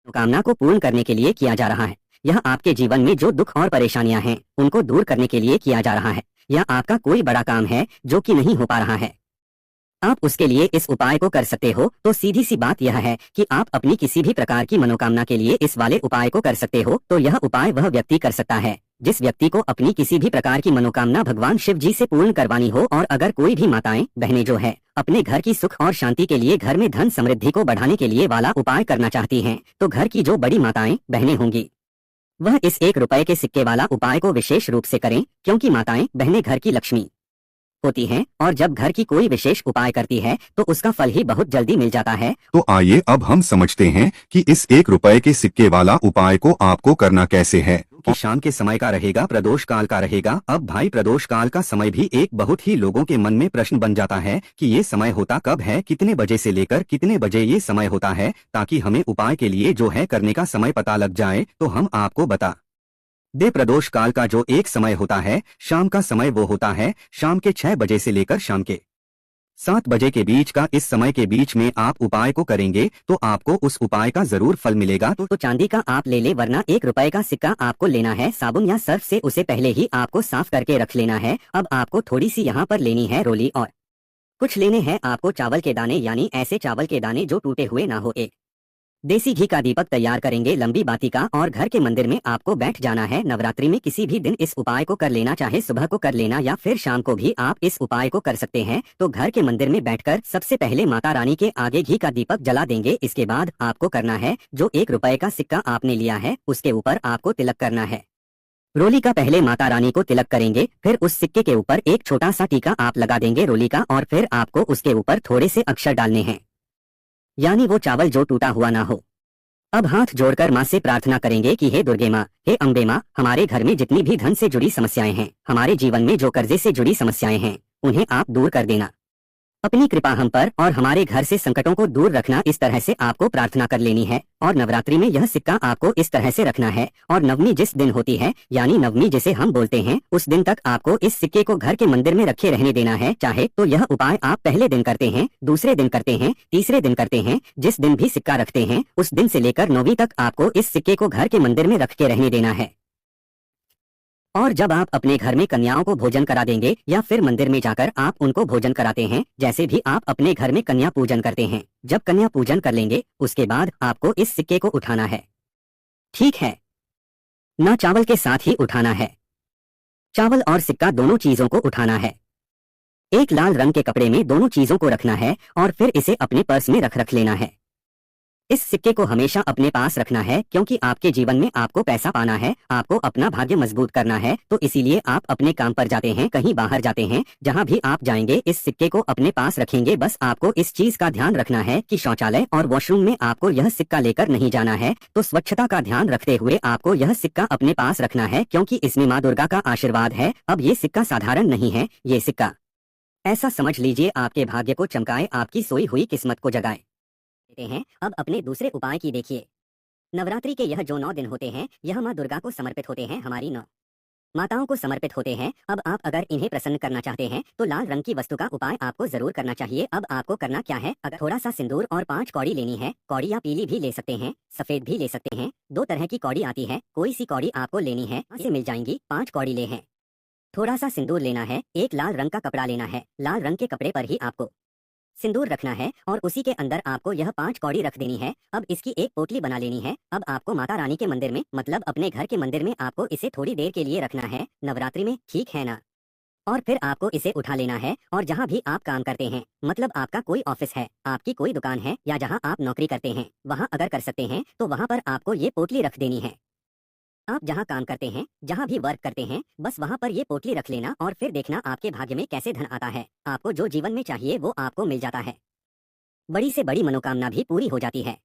मनोकामना को पूर्ण करने के लिए किया जा रहा है। यह आपके जीवन में जो दुख और परेशानियां हैं उनको दूर करने के लिए किया जा रहा है। यह आपका कोई बड़ा काम है जो कि नहीं हो पा रहा है। आप उसके लिए इस उपाय को कर सकते हो। तो सीधी सी बात यह है कि आप अपनी किसी भी प्रकार की मनोकामना के लिए इस वाले उपाय को कर सकते हो। तो यह उपाय वह व्यक्ति कर सकता है जिस व्यक्ति को अपनी किसी भी प्रकार की मनोकामना भगवान शिव जी से पूर्ण करवानी हो। और अगर कोई भी माताएं बहनें जो है अपने घर की सुख और शांति के लिए, घर में धन समृद्धि को बढ़ाने के लिए वाला उपाय करना चाहती हैं, तो घर की जो बड़ी माताएं बहनें होंगी वह इस 1 रुपए के सिक्के वाला उपाय को विशेष रूप से करें, क्योंकि माताएं बहनें घर की लक्ष्मी होती हैं और जब घर की कोई विशेष उपाय करती है तो उसका फल ही बहुत जल्दी मिल जाता है। तो आइए अब हम समझते हैं कि इस 1 रुपए के सिक्के वाला उपाय को आपको करना कैसे है। कि शाम के समय का रहेगा, प्रदोष काल का रहेगा। अब भाई प्रदोष काल का समय भी एक बहुत ही लोगों के मन में प्रश्न बन जाता है कि ये समय होता कब है, कितने बजे से लेकर कितने बजे ये समय होता है, ताकि हमें उपाय के लिए जो है करने का समय पता लग जाए। तो हम आपको बता दे, प्रदोष काल का जो एक समय होता है शाम का समय, वो होता है शाम के 6 बजे से लेकर शाम के 7 बजे के बीच का। इस समय के बीच में आप उपाय को करेंगे तो आपको उस उपाय का जरूर फल मिलेगा। तो चांदी का आप ले ले, वरना 1 रुपए का सिक्का आपको लेना है। साबुन या सर्फ से उसे पहले ही आपको साफ करके रख लेना है। अब आपको थोड़ी सी यहाँ पर लेनी है रोली, और कुछ लेने हैं आपको चावल के दाने, यानी ऐसे चावल के दाने जो टूटे हुए ना हो। एक देसी घी का दीपक तैयार करेंगे, लंबी बाती का, और घर के मंदिर में आपको बैठ जाना है। नवरात्रि में किसी भी दिन इस उपाय को कर लेना, चाहे सुबह को कर लेना या फिर शाम को भी आप इस उपाय को कर सकते हैं। तो घर के मंदिर में बैठकर सबसे पहले माता रानी के आगे घी का दीपक जला देंगे। इसके बाद आपको करना है, जो 1 रुपए का सिक्का आपने लिया है उसके ऊपर आपको तिलक करना है। रोली का पहले माता रानी को तिलक करेंगे, फिर उस सिक्के के ऊपर एक छोटा सा टीका आप लगा देंगे रोली का, और फिर आपको उसके ऊपर थोड़े से अक्षर डालने हैं, यानी वो चावल जो टूटा हुआ ना हो। अब हाथ जोड़कर माँ से प्रार्थना करेंगे कि हे दुर्गे माँ, हे अम्बे माँ, हमारे घर में जितनी भी धन से जुड़ी समस्याएं हैं, हमारे जीवन में जो कर्जे से जुड़ी समस्याएं हैं, उन्हें आप दूर कर देना। अपनी कृपा हम पर और हमारे घर से संकटों को दूर रखना। इस तरह से आपको प्रार्थना कर लेनी है। और नवरात्रि में यह सिक्का आपको इस तरह से रखना है। और नवमी जिस दिन होती है, यानी नवमी जिसे हम बोलते हैं, उस दिन तक आपको इस सिक्के को घर के मंदिर में रखे रहने देना है। चाहे तो यह उपाय आप पहले दिन करते हैं, दूसरे दिन करते हैं, तीसरे दिन करते हैं, जिस दिन भी सिक्का रखते हैं उस दिन से लेकर 9वीं तक आपको इस सिक्के को घर के मंदिर में रख के रहने देना है। और जब आप अपने घर में कन्याओं को भोजन करा देंगे या फिर मंदिर में जाकर आप उनको भोजन कराते हैं, जैसे भी आप अपने घर में कन्या पूजन करते हैं, जब कन्या पूजन कर लेंगे उसके बाद आपको इस सिक्के को उठाना है। ठीक है ना, चावल के साथ ही उठाना है। चावल और सिक्का दोनों चीजों को उठाना है। एक लाल रंग के कपड़े में दोनों चीजों को रखना है और फिर इसे अपने पर्स में रख लेना है। इस सिक्के को हमेशा अपने पास रखना है, क्योंकि आपके जीवन में आपको पैसा पाना है, आपको अपना भाग्य मजबूत करना है। तो इसीलिए आप अपने काम पर जाते हैं, कहीं बाहर जाते हैं, जहां भी आप जाएंगे इस सिक्के को अपने पास रखेंगे। बस आपको इस चीज का ध्यान रखना है कि शौचालय और वॉशरूम में आपको यह सिक्का लेकर नहीं जाना है। तो स्वच्छता का ध्यान रखते हुए आपको यह सिक्का अपने पास रखना है, क्योंकि इसमें माँ दुर्गा का आशीर्वाद है। अब ये सिक्का साधारण नहीं है, ये सिक्का ऐसा समझ लीजिए आपके भाग्य को चमकाए, आपकी सोई हुई किस्मत को जगाए हैं। अब अपने दूसरे उपाय की देखिए। नवरात्रि के यह जो 9 दिन होते हैं, यह माँ दुर्गा को समर्पित होते हैं, हमारी 9 माताओं को समर्पित होते हैं। अब आप अगर इन्हें प्रसन्न करना चाहते हैं तो लाल रंग की वस्तु का उपाय आपको जरूर करना चाहिए। अब आपको करना क्या है, अगर थोड़ा सा सिंदूर और 5 कौड़ी लेनी है। कौड़ी या पीली भी ले सकते हैं, सफेद भी ले सकते हैं, 2 तरह की कौड़ी आती है, कोई सी कौड़ी आपको लेनी है, इसे मिल जाएंगी। 5 कौड़ी ले हैं। थोड़ा सा सिंदूर लेना है, एक लाल रंग का कपड़ा लेना है, लाल रंग के कपड़े पर ही आपको सिंदूर रखना है और उसी के अंदर आपको यह 5 कौड़ी रख देनी है। अब इसकी एक पोटली बना लेनी है। अब आपको माता रानी के मंदिर में, मतलब अपने घर के मंदिर में आपको इसे थोड़ी देर के लिए रखना है नवरात्रि में, ठीक है ना। और फिर आपको इसे उठा लेना है और जहाँ भी आप काम करते हैं, मतलब आपका कोई ऑफिस है, आपकी कोई दुकान है, या जहाँ आप नौकरी करते हैं, वहाँ अगर कर सकते हैं तो वहाँ पर आपको ये पोटली रख देनी है। आप जहाँ काम करते हैं, जहाँ भी वर्क करते हैं, बस वहाँ पर ये पोटली रख लेना और फिर देखना आपके भाग्य में कैसे धन आता है। आपको जो जीवन में चाहिए वो आपको मिल जाता है। बड़ी से बड़ी मनोकामना भी पूरी हो जाती है।